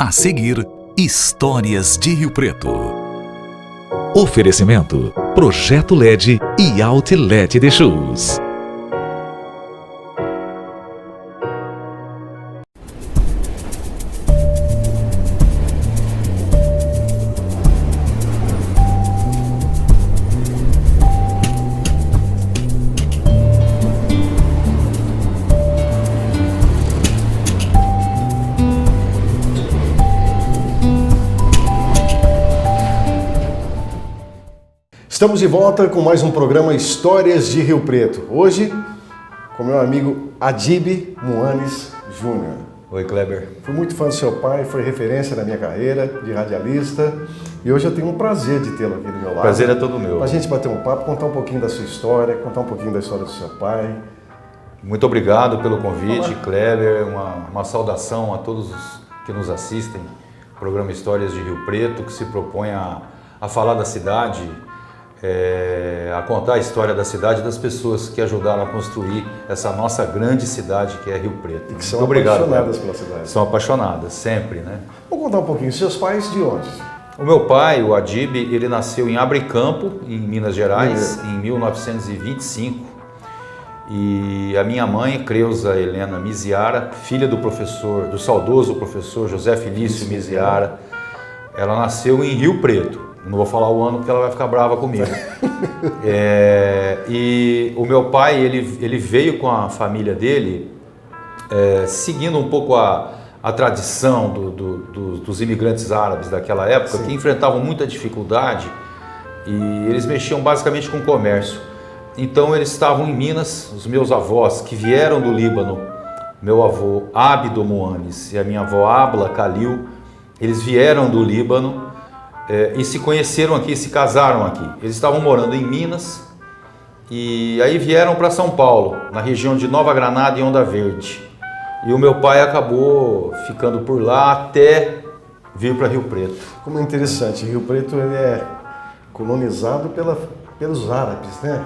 A seguir, Histórias de Rio Preto. Oferecimento: Projeto LED e Outlet de Shoes. Estamos de volta com mais um programa Histórias de Rio Preto. Hoje, com meu amigo Adib Muanes Júnior. Oi, Kleber. Fui muito fã do seu pai, foi referência na minha carreira de radialista. E hoje eu tenho um prazer de tê-lo aqui do meu lado. Prazer é todo meu. Pra gente bater um papo, contar um pouquinho da sua história, contar um pouquinho da história do seu pai. Muito obrigado pelo convite, Kleber. Uma saudação a todos os que nos assistem. Programa Histórias de Rio Preto, que se propõe a falar da cidade, a contar a história da cidade e das pessoas que ajudaram a construir essa nossa grande cidade que é Rio Preto. E que são Muito obrigado, apaixonadas Kleber. pela cidade. São apaixonadas, sempre, né? Vamos contar um pouquinho. Seus pais de onde? O meu pai, o Adib, ele nasceu em Abricampo, em Minas Gerais, em 1925. E a minha mãe, Creuza Helena Miziara, filha do saudoso professor José Felício Miziara, ela nasceu em Rio Preto. Não vou falar o ano porque ela vai ficar brava comigo. E o meu pai, ele veio com a família dele, seguindo um pouco a tradição dos imigrantes árabes daquela época, que enfrentavam muita dificuldade e eles mexiam basicamente com comércio. Então eles estavam em Minas, os meus avós que vieram do Líbano, meu avô Abdo Muanes e a minha avó Abla Khalil, eles vieram do Líbano e se conheceram aqui, se casaram aqui. Eles estavam morando em Minas e aí vieram para São Paulo, na região de Nova Granada e Onda Verde. E o meu pai acabou ficando por lá até vir para Rio Preto. Como é interessante, Rio Preto ele é colonizado pelos árabes, né?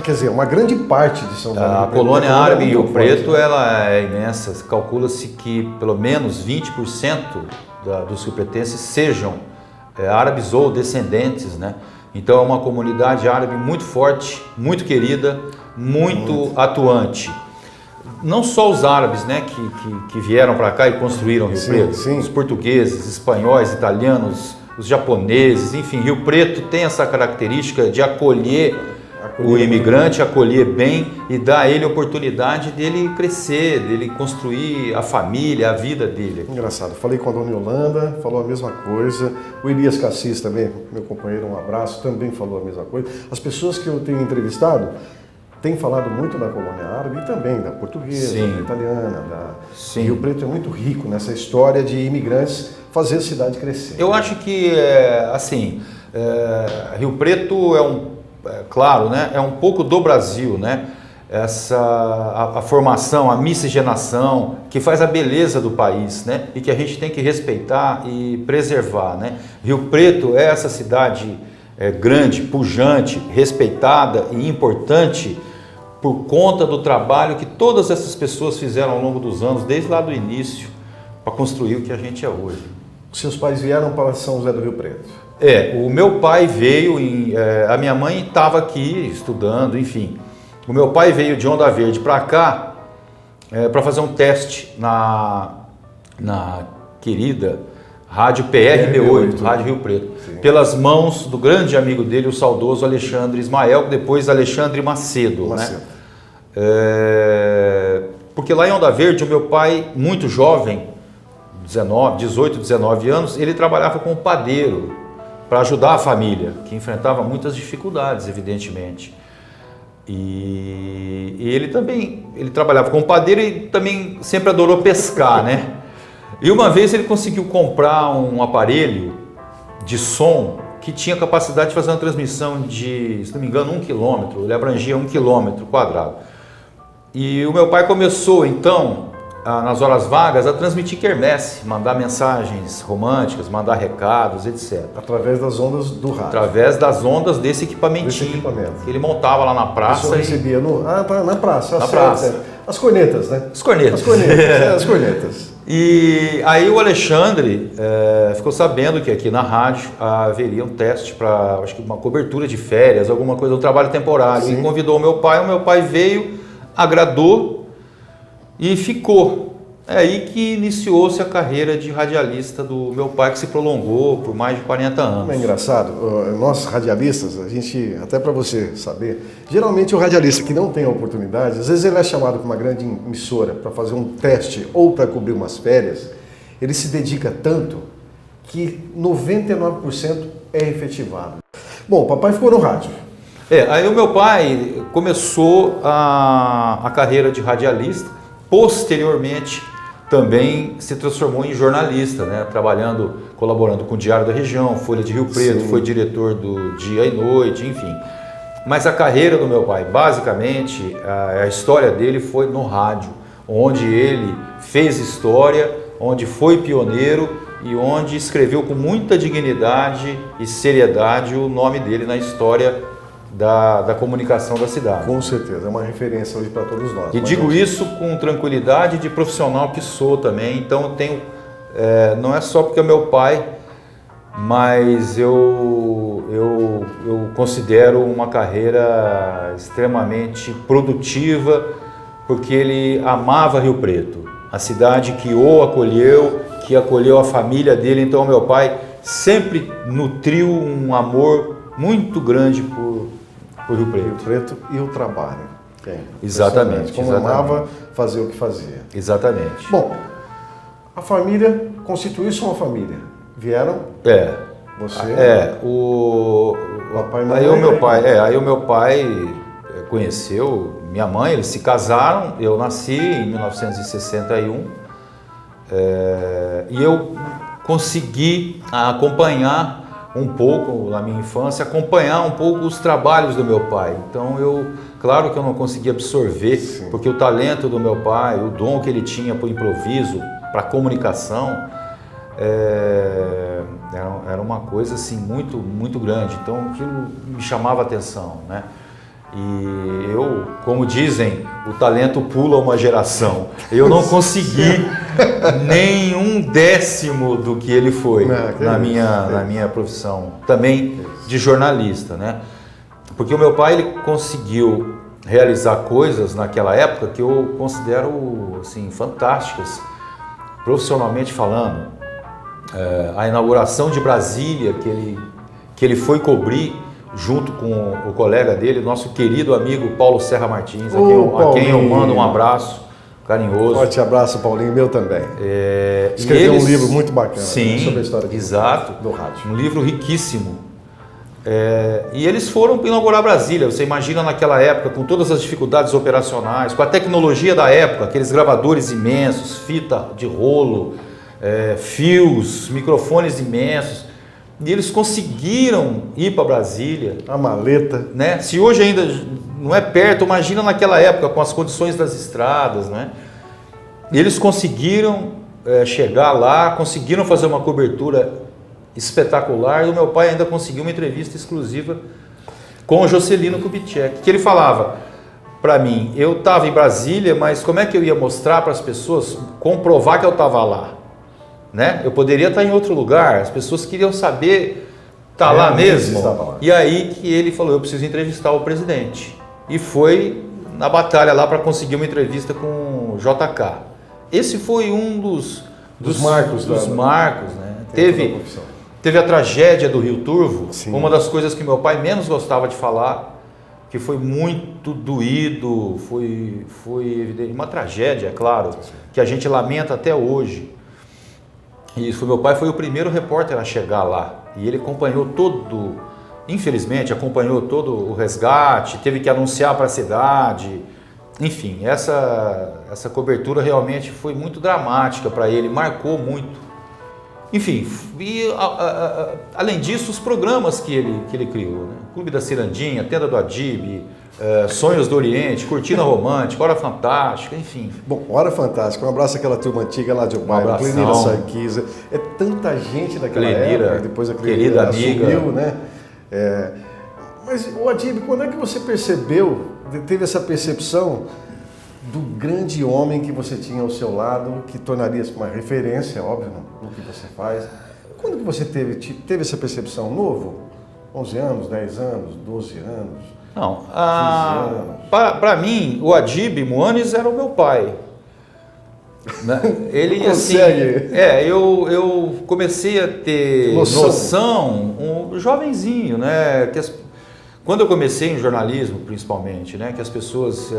Quer dizer, uma grande parte de São Paulo. A colônia árabe em Rio Preto ela é imensa. Calcula-se que pelo menos 20% dos riopretenses sejam árabes ou descendentes, né? Então é uma comunidade árabe muito forte, muito querida, muito atuante. Não só os árabes, né, que vieram para cá e construíram Rio Preto, os portugueses, espanhóis, italianos, os japoneses, enfim, Rio Preto tem essa característica de acolher o imigrante, acolher bem e dar a ele a oportunidade dele crescer, dele construir a família, a vida dele. Engraçado, falei com a dona Yolanda, falou a mesma coisa, o Elias Cassis também, meu companheiro, um abraço, também falou a mesma coisa. As pessoas que eu tenho entrevistado têm falado muito da colônia árabe e também da portuguesa, da italiana, Rio Preto é muito rico nessa história de imigrantes fazer a cidade crescer. Eu acho que, Rio Preto claro, né, é um pouco do Brasil, né? A formação, a miscigenação que faz a beleza do país, né? E que a gente tem que respeitar e preservar, né? Rio Preto é essa cidade grande, pujante, respeitada e importante por conta do trabalho que todas essas pessoas fizeram ao longo dos anos, desde lá do início, para construir o que a gente é hoje. Seus pais vieram para São José do Rio Preto? O meu pai veio, a minha mãe estava aqui estudando, enfim. O meu pai veio de Onda Verde para cá para fazer um teste na querida Rádio PR-B8, Rádio Rio Preto, pelas mãos do grande amigo dele, o saudoso Alexandre Ismael, depois Alexandre Macedo. Né? Porque lá em Onda Verde, o meu pai, muito jovem, 18, 19 anos, ele trabalhava como padeiro, para ajudar a família, que enfrentava muitas dificuldades, evidentemente. E ele trabalhava como padeiro e também sempre adorou pescar, né? E uma vez ele conseguiu comprar um aparelho de som que tinha capacidade de fazer uma transmissão de, se não me engano, 1 quilômetro, ele abrangia 1 quilômetro quadrado. E o meu pai começou, então, nas horas vagas, a transmitir quermesse, mandar mensagens românticas, mandar recados, etc. Através das ondas do rádio? Através das ondas desse equipamentinho que ele montava lá na praça. Você recebia na praça. Na praça. As cornetas, né? As cornetas. As cornetas. E aí o Alexandre ficou sabendo que aqui na rádio haveria um teste para, acho que uma cobertura de férias, alguma coisa, um trabalho temporário. Sim. E convidou o meu pai veio, agradou e ficou. É aí que iniciou-se a carreira de radialista do meu pai, que se prolongou por mais de 40 anos. Como é engraçado, nós radialistas, a gente, até para você saber, geralmente o radialista que não tem a oportunidade, às vezes ele é chamado para uma grande emissora para fazer um teste ou para cobrir umas férias, ele se dedica tanto que 99% é efetivado. Bom, o papai ficou no rádio. Aí o meu pai começou a carreira de radialista, posteriormente também se transformou em jornalista, né? Colaborando com o Diário da Região, Folha de Rio Preto, Sim. foi diretor do Dia e Noite, enfim. Mas a carreira do meu pai, basicamente, a história dele foi no rádio, onde ele fez história, onde foi pioneiro e onde escreveu com muita dignidade e seriedade o nome dele na história da comunicação da cidade. Com certeza, é uma referência hoje para todos nós. E Mas digo isso com tranquilidade de profissional que sou também, então eu tenho, não é só porque é meu pai, mas eu considero uma carreira extremamente produtiva, porque ele amava Rio Preto, a cidade que o acolheu, que acolheu a família dele, então meu pai sempre nutriu um amor muito grande por Rio Preto. Rio Preto e o trabalho. Exatamente. Como amava fazer o que fazia. Exatamente. Bom, a família constituiu-se uma família. Vieram? Você? O papai e aí mamãe, o meu pai conheceu minha mãe, eles se casaram, eu nasci em 1961 e eu consegui acompanhar um pouco na minha infância, acompanhar um pouco os trabalhos do meu pai. Então claro que eu não consegui absorver, Sim. porque o talento do meu pai, o dom que ele tinha para o improviso, para a comunicação, era uma coisa assim muito, muito grande. Então aquilo me chamava a atenção, né? E eu, como dizem, o talento pula uma geração. Eu não consegui nem 1/10 do que ele foi na minha profissão, também de jornalista, né? Porque o meu pai, ele conseguiu realizar coisas naquela época que eu considero assim, fantásticas, profissionalmente falando. A inauguração de Brasília, que ele foi cobrir, junto com o colega dele, nosso querido amigo Paulo Serra Martins, a quem eu mando um abraço carinhoso. Forte abraço, Paulinho, meu também. Escreveu um livro muito bacana, sim, sobre a história do rádio. Um livro riquíssimo. E eles foram inaugurar Brasília. Você imagina naquela época, com todas as dificuldades operacionais, com a tecnologia da época, aqueles gravadores imensos, fita de rolo, fios, microfones imensos. E eles conseguiram ir para Brasília. A maleta. Né? Se hoje ainda não é perto, imagina naquela época, com as condições das estradas. Né? E eles conseguiram chegar lá, conseguiram fazer uma cobertura espetacular. E o meu pai ainda conseguiu uma entrevista exclusiva com o Jocelino Kubitschek, que ele falava para mim, eu estava em Brasília, mas como é que eu ia mostrar para as pessoas, comprovar que eu estava lá? Né? Eu poderia estar em outro lugar, as pessoas queriam saber, tá lá mesmo? Lá. E aí que ele falou, eu preciso entrevistar o presidente. E foi na batalha lá para conseguir uma entrevista com o JK. Esse foi um dos marcos. Né? Teve a tragédia do Rio Turvo, sim. Uma das coisas que meu pai menos gostava de falar, que foi muito doído, foi evidente, uma tragédia, é claro, que a gente lamenta até hoje. Isso, meu pai foi o primeiro repórter a chegar lá e ele acompanhou infelizmente, acompanhou todo o resgate, teve que anunciar para a cidade, enfim, essa cobertura realmente foi muito dramática para ele, marcou muito. Enfim, e além disso, os programas que ele criou, né? Clube da Cirandinha, Tenda do Adib, Sonhos do Oriente, Cortina Romântica, Hora Fantástica, enfim. Bom, Hora Fantástica, um abraço àquela turma antiga lá de Ubaia, Clenira Sarquisa, é tanta gente daquela época, depois a Clenira assumiu, né? Mas, o Adib, quando é que você teve essa percepção do grande homem que você tinha ao seu lado, que tornaria-se uma referência, óbvio, no que você faz. Quando que você teve essa percepção? Novo? 11 anos, 10 anos, 12 anos? Não, 15 anos? para mim, o Adib Moanes era o meu pai. Né? Ele, assim, eu comecei a ter noção um jovenzinho, né? Quando eu comecei em jornalismo, principalmente, né? Que as pessoas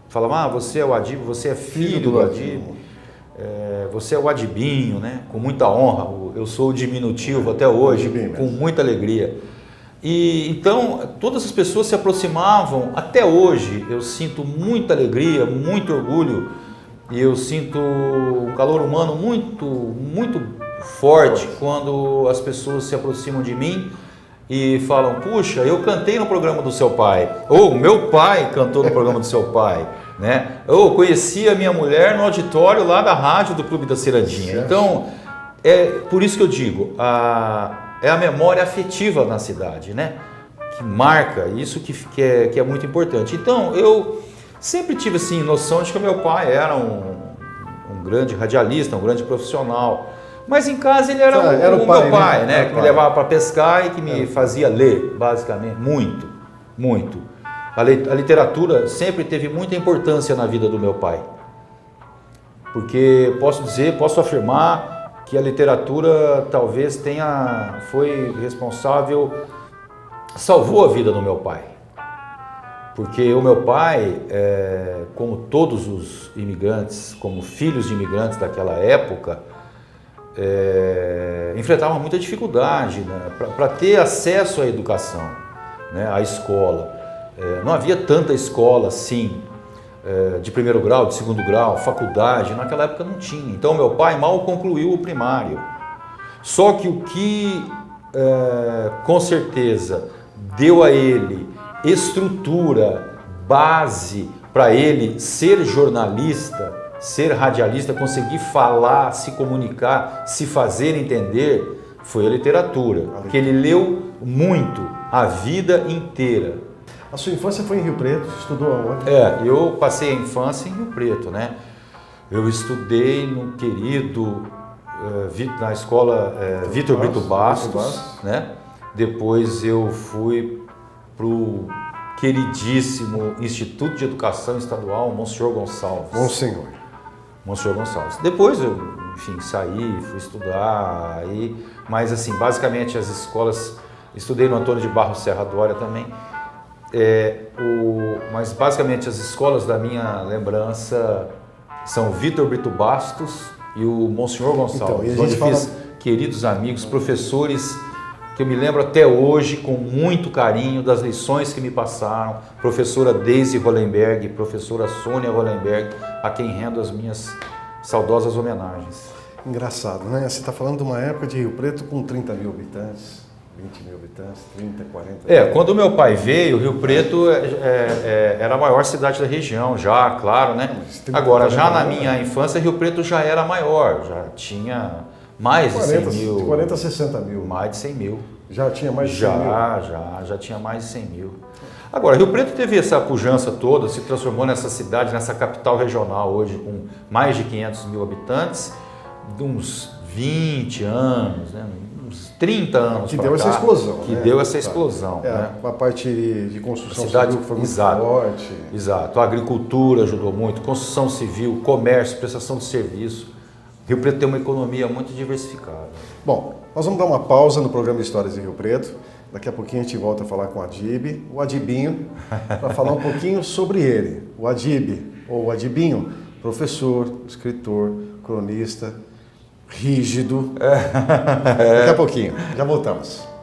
falavam, você é o Adib, você é filho do Adib, você é o Adibinho, né? Com muita honra, eu sou o diminutivo até hoje, com muita alegria. E então, todas as pessoas se aproximavam, até hoje, eu sinto muita alegria, muito orgulho, e eu sinto um calor humano muito, muito forte quando as pessoas se aproximam de mim e falam, puxa, eu cantei no programa do seu pai, ou meu pai cantou no programa do seu pai, né? Ou conheci a minha mulher no auditório lá da rádio do Clube da Cirandinha. Então, é por isso que eu digo, é a memória afetiva na cidade, né? Que marca, isso que é muito importante. Então, eu sempre tive assim, noção de que o meu pai era um grande radialista, um grande profissional. Mas em casa ele era o meu pai, né? Que me levava para pescar e que me fazia ler, basicamente, muito, muito. A literatura sempre teve muita importância na vida do meu pai. Porque posso afirmar que a literatura talvez foi responsável, salvou a vida do meu pai. Porque o meu pai, como todos os imigrantes, como filhos de imigrantes daquela época, enfrentava muita dificuldade, né, para ter acesso à educação, né, à escola. Não havia tanta escola assim, de primeiro grau, de segundo grau, faculdade, naquela época não tinha. Então meu pai mal concluiu o primário. Só que o que com certeza deu a ele estrutura, base para ele ser jornalista, ser radialista, conseguir falar, se comunicar, se fazer entender, foi a literatura, que ele leu muito, a vida inteira. A sua infância foi em Rio Preto, estudou aonde? Eu passei a infância em Rio Preto, né? Eu estudei no querido, na escola Vitor Brito Bastos, né? Depois eu fui para o queridíssimo Instituto de Educação Estadual Monsenhor Gonçalves. Monsenhor Gonçalves. Depois eu, enfim, saí, fui estudar, mas assim, basicamente as escolas, estudei no Antônio de Barros Serra Dória também, mas basicamente as escolas da minha lembrança são o Vitor Brito Bastos e o Monsenhor Gonçalves, então, onde fiz queridos amigos, professores que eu me lembro até hoje com muito carinho das lições que me passaram, professora Deise Hollenberg, professora Sônia Hollenberg, a quem rendo as minhas saudosas homenagens. Engraçado, né? Você está falando de uma época de Rio Preto com 30 mil habitantes, 20 mil habitantes, 30, 40... Quando o meu pai veio, Rio Preto era a maior cidade da região, já, claro, né? Agora, já na minha infância, Rio Preto já era maior, já tinha... Mais de 100 mil. De 40 a 60 mil. Mais de 100 mil. Já tinha mais de 100 mil? Já tinha mais de 100 mil. Agora, Rio Preto teve essa pujança toda, se transformou nessa cidade, nessa capital regional hoje, com mais de 500 mil habitantes, de uns 20 anos, né, uns 30 anos. Que deu essa explosão. Que deu essa explosão. Né? A parte de construção cidade, civil foi muito forte. Exato. A agricultura ajudou muito, construção civil, comércio, prestação de serviço. Rio Preto tem uma economia muito diversificada. Bom, nós vamos dar uma pausa no programa Histórias de Rio Preto. Daqui a pouquinho a gente volta a falar com o Adib, o Adibinho, para falar um pouquinho sobre ele. O Adib, ou o Adibinho, professor, escritor, cronista, rígido. Daqui a pouquinho, já voltamos.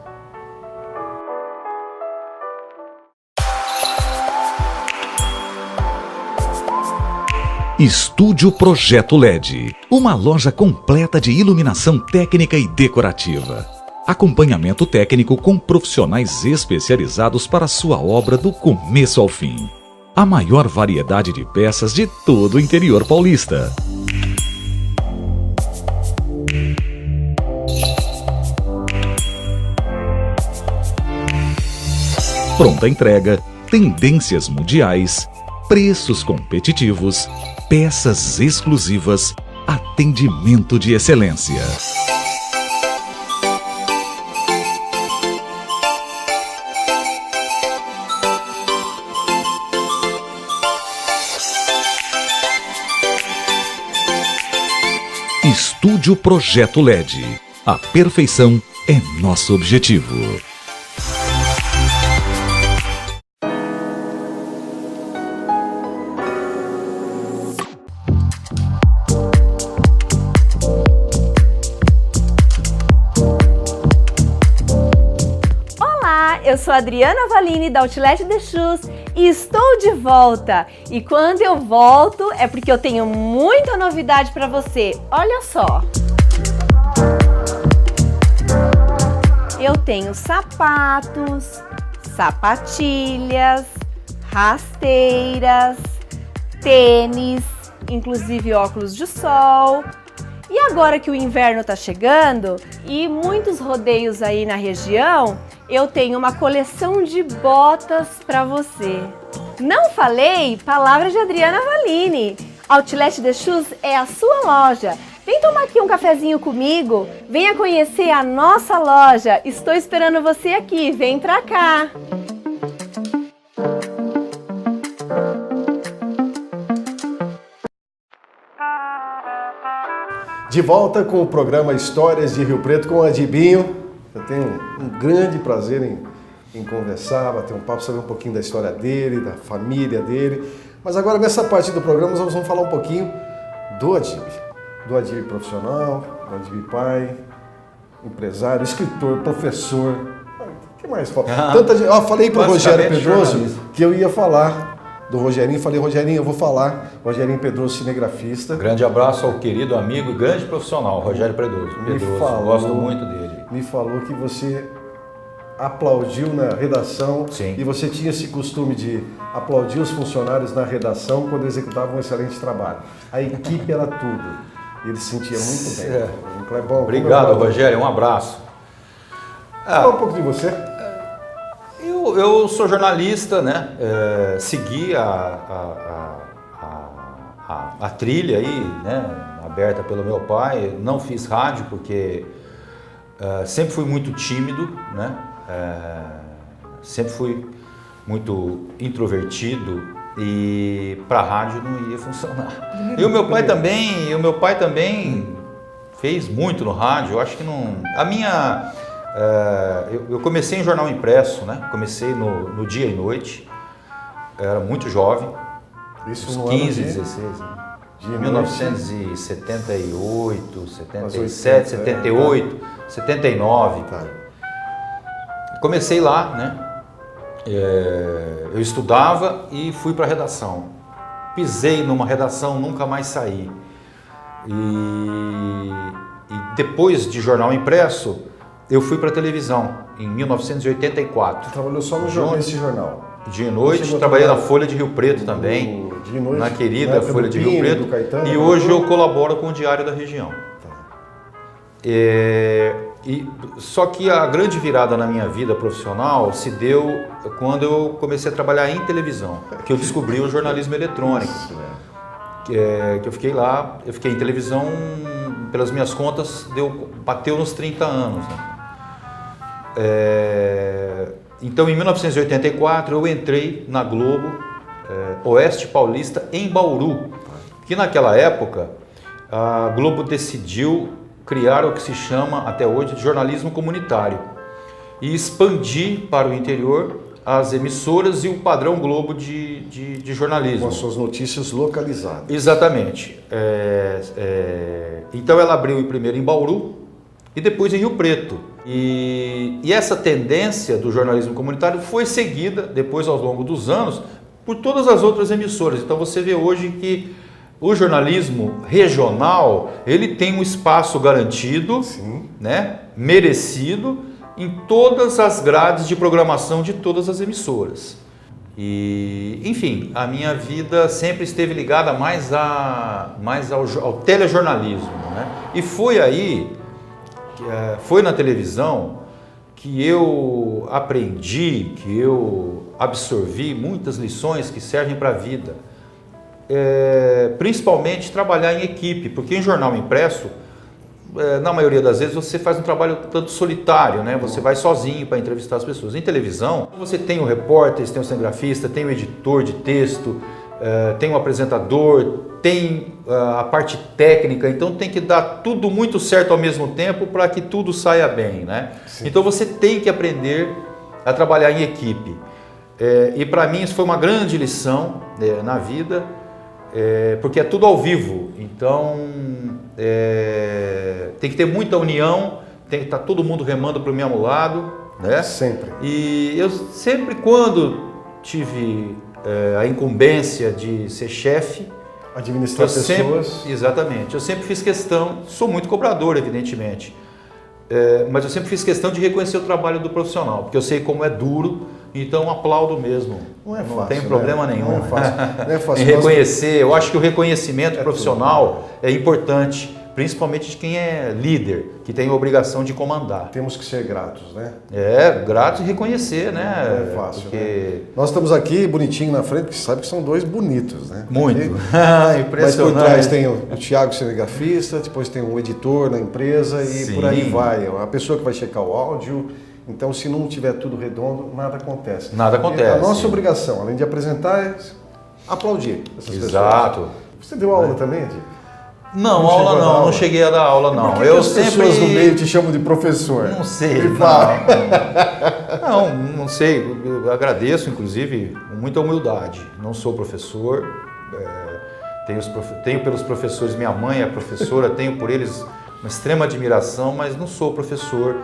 Estúdio Projeto LED, uma loja completa de iluminação técnica e decorativa. Acompanhamento técnico com profissionais especializados para sua obra do começo ao fim. A maior variedade de peças de todo o interior paulista. Pronta entrega, tendências mundiais, preços competitivos, peças exclusivas, atendimento de excelência. Estúdio Projeto LED. A perfeição é nosso objetivo. Olá, eu sou a Adriana Valini da Outlet The Shoes e estou de volta. E quando eu volto é porque eu tenho muita novidade para você. Olha só. Eu tenho sapatos, sapatilhas, rasteiras, tênis, inclusive óculos de sol. E agora que o inverno está chegando e muitos rodeios aí na região, eu tenho uma coleção de botas para você. Não falei? Palavra de Adriana Valini. Outlet The Shoes é a sua loja. Vem tomar aqui um cafezinho comigo, venha conhecer a nossa loja. Estou esperando você aqui, vem pra cá. De volta com o programa Histórias de Rio Preto com o Adibinho. Eu tenho um grande prazer em conversar, bater um papo, saber um pouquinho da história dele, da família dele. Mas agora nessa parte do programa nós vamos falar um pouquinho do Adib. Do Adib profissional, do Adib pai, empresário, escritor, professor. O que mais fala? Tanta gente. Falei para o Rogério Pedroso que eu ia falar do Rogerinho. Falei, Rogerinho, eu vou falar. Rogerinho Pedroso, cinegrafista. Grande abraço ao querido amigo e grande profissional, Rogério Pedroso. Gosto muito dele. Me falou que você aplaudiu na redação. Sim. E você tinha esse costume de aplaudir os funcionários na redação quando executavam um excelente trabalho. A equipe era tudo. E ele se sentia muito bem. Clebão, obrigado, Rogério. Um abraço. Fala um pouco de você. Eu sou jornalista, né? Segui a trilha aí, né? Aberta pelo meu pai. Não fiz rádio porque sempre fui muito tímido, né? Sempre fui muito introvertido. E para rádio não ia funcionar. E o meu pai também fez muito no rádio. Eu acho que não. Eu comecei em jornal impresso, né? Comecei no Dia e Noite. Eu era muito jovem. Isso no 15, 16. Né? 1978, 77, 78, 79. Tá. Comecei lá, né? Eu estudava e fui para a redação. Pisei numa redação, nunca mais saí. E depois de jornal impresso, eu fui para a televisão em 1984. Você trabalhou só no jornal, nesse jornal? Dia e Noite, trabalhei na Folha de Rio Preto também, Dia e Noite, na querida Folha de Rio Preto. Caetano, e hoje eu colaboro com o Diário da Região. Tá. Só que a grande virada na minha vida profissional se deu quando eu comecei a trabalhar em televisão, que eu descobri o jornalismo eletrônico. Que eu fiquei lá, eu fiquei em televisão, pelas minhas contas, bateu nos 30 anos. Né? Então, em 1984, eu entrei na Globo, Oeste Paulista, em Bauru, que naquela época a Globo decidiu criar o que se chama até hoje de jornalismo comunitário e expandir para o interior as emissoras e o padrão Globo de jornalismo. Com as suas notícias localizadas. Exatamente. Então ela abriu primeiro em Bauru e depois em Rio Preto. E essa tendência do jornalismo comunitário foi seguida depois ao longo dos anos por todas as outras emissoras. Então você vê hoje que o jornalismo regional, ele tem um espaço garantido, sim, né, merecido, em todas as grades de programação de todas as emissoras. E, enfim, a minha vida sempre esteve ligada mais ao telejornalismo, né? E foi aí, foi na televisão, que eu aprendi, que eu absorvi muitas lições que servem para a vida. Principalmente trabalhar em equipe, porque em jornal impresso, na maioria das vezes, você faz um trabalho tanto solitário, né? Você vai sozinho para entrevistar as pessoas. Em televisão, você tem o repórter, tem o cinegrafista, tem o editor de texto, tem o apresentador, tem a parte técnica, então tem que dar tudo muito certo ao mesmo tempo para que tudo saia bem, né? Sim. Então você tem que aprender a trabalhar em equipe. E para mim isso foi uma grande lição na vida, porque é tudo ao vivo, então tem que ter muita união, tem que estar todo mundo remando para o mesmo lado, né? Sempre. E eu sempre, quando tive a incumbência de ser chefe, administrar pessoas. Exatamente. Eu sempre fiz questão, sou muito cobrador, evidentemente, mas eu sempre fiz questão de reconhecer o trabalho do profissional, porque eu sei como é duro, então aplaudo mesmo. Não é fácil, não tem problema nenhum. Não é fácil. Não é fácil. Em reconhecer, eu acho que o reconhecimento profissional é importante, principalmente de quem é líder, que tem a obrigação de comandar. Temos que ser gratos, né? Gratos e reconhecer, né? Não é fácil, né? Nós estamos aqui bonitinho na frente, porque você sabe que são dois bonitos, né? Muito. Impressionante. Mas por trás tem o Thiago, cinegrafista, depois tem o editor na empresa e Sim. por aí vai. A pessoa que vai checar o áudio. Então, se não tiver tudo redondo, nada acontece. Nada acontece. E a nossa obrigação, além de apresentar, é aplaudir essas pessoas. Exato. Você deu aula também, Edi? Não, aula não, não cheguei a dar aula não. Por que as pessoas no meio te chamam de professor? Não sei. Não sei. Eu agradeço, inclusive, com muita humildade. Não sou professor. Tenho pelos professores, minha mãe é professora, tenho por eles uma extrema admiração, mas não sou professor.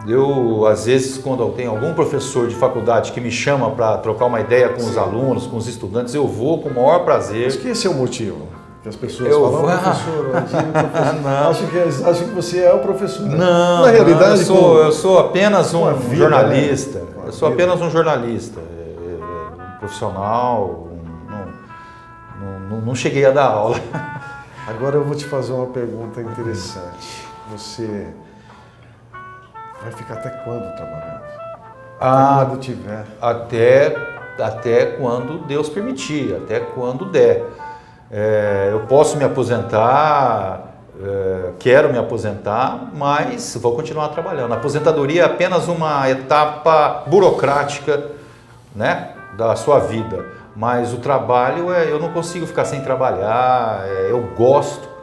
Eu, às vezes, quando tem algum professor de faculdade que me chama para trocar uma ideia com os alunos, com os estudantes, eu vou com o maior prazer. Mas que esse é o motivo? Que as pessoas falam, professor, acham que você é o professor. Não, na realidade, eu sou apenas um jornalista. Né? Eu sou apenas um jornalista, um profissional. Não cheguei a dar aula. Agora eu vou te fazer uma pergunta interessante. Você vai ficar até quando trabalhando? Quando tiver? Até quando Deus permitir, até quando der. Eu posso me aposentar, quero me aposentar, mas vou continuar trabalhando. A aposentadoria é apenas uma etapa burocrática, né, da sua vida. Mas o trabalho, eu não consigo ficar sem trabalhar, eu gosto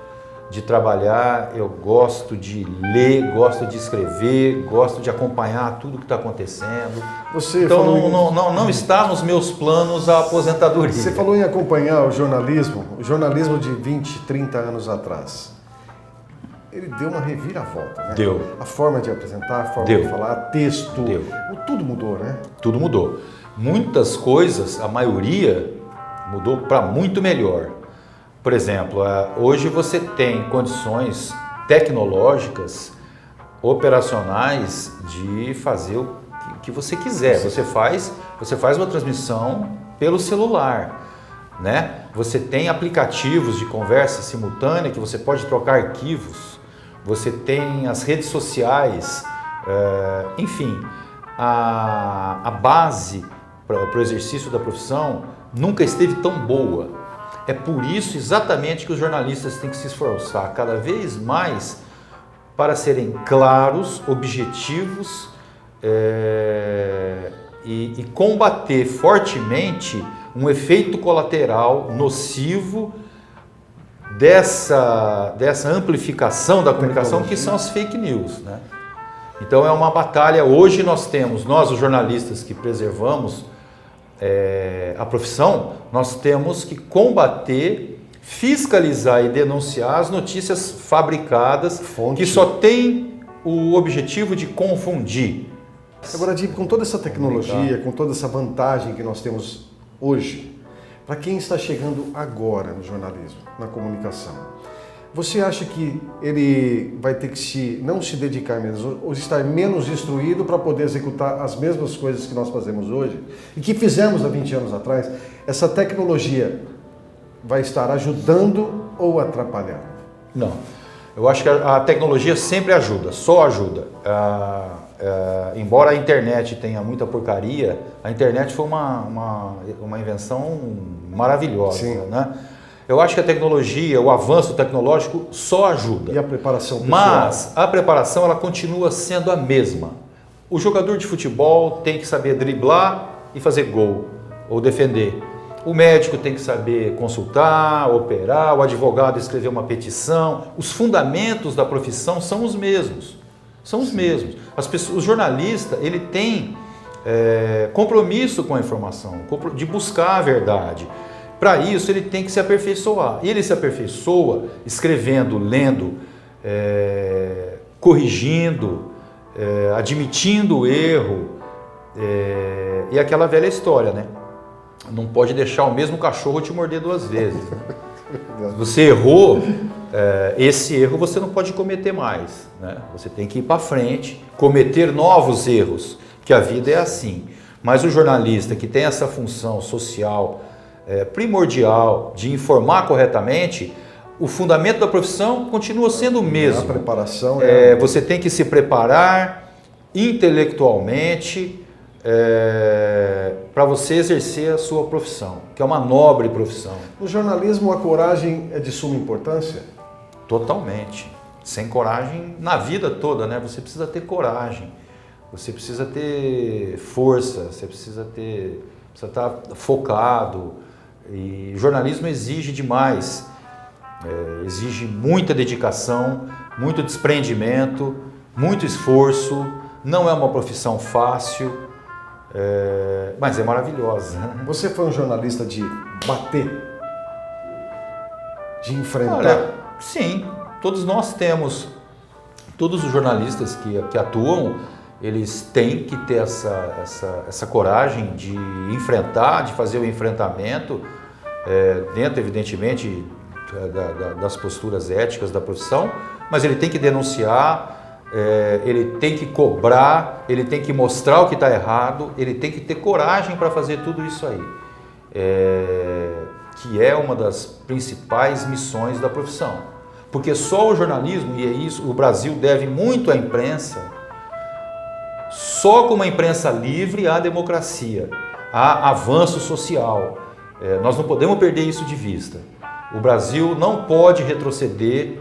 de trabalhar, eu gosto de ler, gosto de escrever, gosto de acompanhar tudo que está acontecendo. Então não está nos meus planos a aposentadoria. Você falou em acompanhar o jornalismo de 20, 30 anos atrás. Ele deu uma reviravolta, né? Deu. A forma de apresentar, a forma de falar, texto, tudo mudou, né? Tudo mudou. Muitas coisas, a maioria, mudou para muito melhor. Por exemplo, hoje você tem condições tecnológicas, operacionais, de fazer o que você quiser. Você faz uma transmissão pelo celular, né? Você tem aplicativos de conversa simultânea que você pode trocar arquivos. Você tem as redes sociais, enfim, a base para o exercício da profissão nunca esteve tão boa. É por isso exatamente que os jornalistas têm que se esforçar cada vez mais para serem claros, objetivos e combater fortemente um efeito colateral nocivo dessa amplificação da comunicação, que são as fake news, né? Então é uma batalha. Hoje nós, os jornalistas que preservamos a profissão, nós temos que combater, fiscalizar e denunciar as notícias fabricadas que só têm o objetivo de confundir. Agora, Di, com toda essa tecnologia, com toda essa vantagem que nós temos hoje, para quem está chegando agora no jornalismo, na comunicação, você acha que ele vai ter que não se dedicar menos, ou estar menos instruído para poder executar as mesmas coisas que nós fazemos hoje e que fizemos há 20 anos atrás? Essa tecnologia vai estar ajudando ou atrapalhando? Não. Eu acho que a tecnologia sempre ajuda, só ajuda. embora a internet tenha muita porcaria, a internet foi uma invenção maravilhosa, Sim. né? Eu acho que a tecnologia, o avanço tecnológico só ajuda. E a preparação pessoal? Mas a preparação ela continua sendo a mesma. O jogador de futebol tem que saber driblar e fazer gol ou defender. O médico tem que saber consultar, operar, o advogado escrever uma petição. Os fundamentos da profissão são os mesmos. São os mesmos. O jornalista ele tem compromisso com a informação, de buscar a verdade. Para isso, ele tem que se aperfeiçoar. E ele se aperfeiçoa escrevendo, lendo, corrigindo, admitindo o erro. E aquela velha história, né? Não pode deixar o mesmo cachorro te morder 2 vezes. Né? Você errou, esse erro você não pode cometer mais. Né? Você tem que ir para frente, cometer novos erros, que a vida é assim. Mas o jornalista que tem essa função social, primordial de informar corretamente, o fundamento da profissão continua sendo o mesmo. A preparação você tem que se preparar intelectualmente para você exercer a sua profissão, que é uma nobre profissão. No jornalismo, a coragem é de suma importância? Totalmente. Sem coragem, na vida toda, né? Você precisa ter coragem, você precisa ter força, você precisa estar focado. E jornalismo exige demais, exige muita dedicação, muito desprendimento, muito esforço. Não é uma profissão fácil, mas é maravilhosa. Você foi um jornalista de bater? De enfrentar? Olha, sim, todos nós temos, todos os jornalistas que atuam, eles têm que ter essa coragem de enfrentar, de fazer o enfrentamento, dentro, evidentemente, das posturas éticas da profissão, mas ele tem que denunciar, ele tem que cobrar, ele tem que mostrar o que está errado, ele tem que ter coragem para fazer tudo isso aí, que é uma das principais missões da profissão. Porque só o jornalismo, e é isso, o Brasil deve muito à imprensa. Só com uma imprensa livre há democracia, há avanço social. Nós não podemos perder isso de vista. O Brasil não pode retroceder,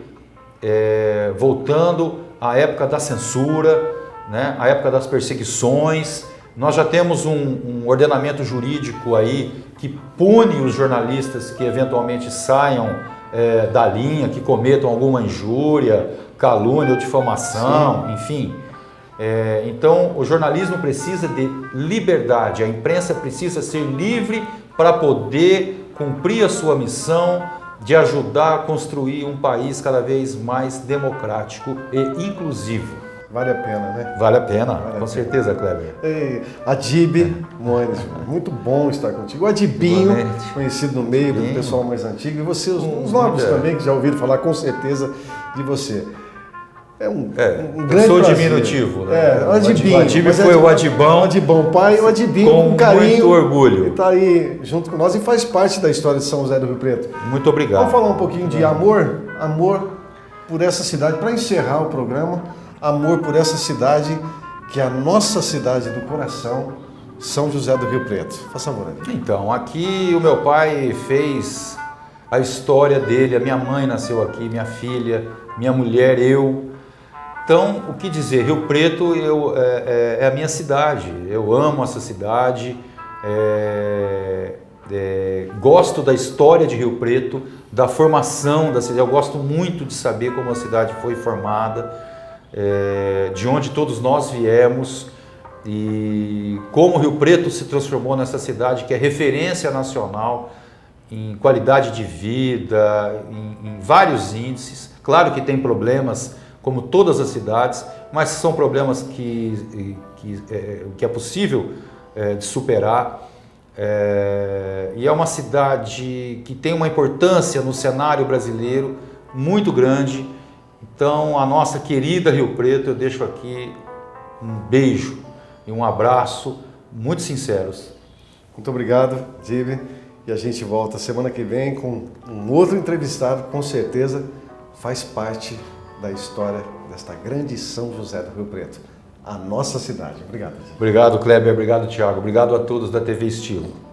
voltando à época da censura, né? À época das perseguições. Nós já temos um ordenamento jurídico aí que pune os jornalistas que eventualmente saiam da linha, que cometam alguma injúria, calúnia ou difamação, sim, enfim. Então, o jornalismo precisa de liberdade, a imprensa precisa ser livre para poder cumprir a sua missão de ajudar a construir um país cada vez mais democrático e inclusivo. Vale a pena, né? Vale a pena, com certeza, Kleber. Adib Moines, muito bom estar contigo. O Adibinho, igualmente, conhecido no meio do pessoal mais antigo, e você, os novos também, que já ouviram falar com certeza de você. É um grande eu sou prazer. Diminutivo, né? O Adibinho. O Adib foi o Adibão. O Adibão pai, o Adibinho com com carinho. muito orgulho. Ele está aí junto com nós e faz parte da história de São José do Rio Preto. Muito obrigado. Vamos falar um pouquinho de amor por essa cidade, para encerrar o programa, amor por essa cidade, que é a nossa cidade do coração, São José do Rio Preto. Faça amor, Adibinho. Então, aqui o meu pai fez a história dele, a minha mãe nasceu aqui, minha filha, minha mulher, eu. Então, o que dizer? Rio Preto é a minha cidade, eu amo essa cidade, gosto da história de Rio Preto, da formação da cidade, eu gosto muito de saber como a cidade foi formada, de onde todos nós viemos e como Rio Preto se transformou nessa cidade que é referência nacional em qualidade de vida, em vários índices. Claro que tem problemas, como todas as cidades, mas são problemas que é possível de superar. E é uma cidade que tem uma importância no cenário brasileiro muito grande. Então, a nossa querida Rio Preto, eu deixo aqui um beijo e um abraço muito sinceros. Muito obrigado, Adib. E a gente volta semana que vem com um outro entrevistado, com certeza faz parte da história desta grande São José do Rio Preto. a nossa cidade. Obrigado. Obrigado, Kleber. Obrigado, Thiago. Obrigado a todos da TV Estilo.